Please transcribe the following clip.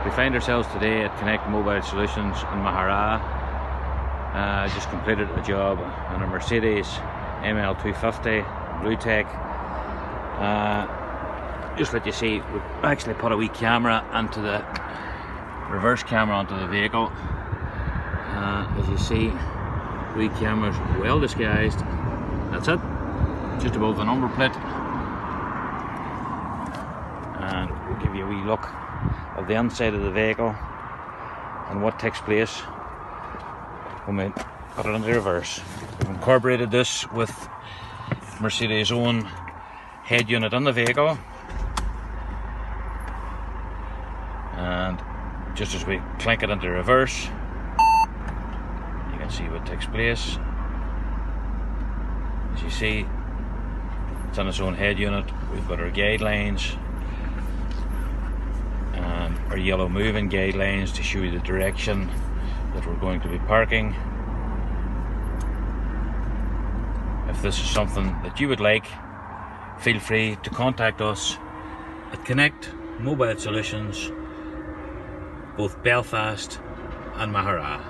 We find ourselves today at Connect Mobile Solutions in Maghera. Just completed a job on a Mercedes ML250 Bluetech. Just let you see, we actually put a wee camera onto the reverse camera onto the vehicle. As you see, the wee camera's well disguised. That's it, just above the number plate. And we'll give you a wee look of the inside of the vehicle and what takes place when we put it into reverse. We've incorporated this with Mercedes' own head unit in the vehicle, and just as we clank it into reverse, you can see what takes place. As you see, it's on its own head unit. We've got our guidelines and our yellow moving guidelines to show you the direction that we're going to be parking. If this is something that you would like, feel free to contact us at Connect Mobile Solutions, both Belfast and Maghera.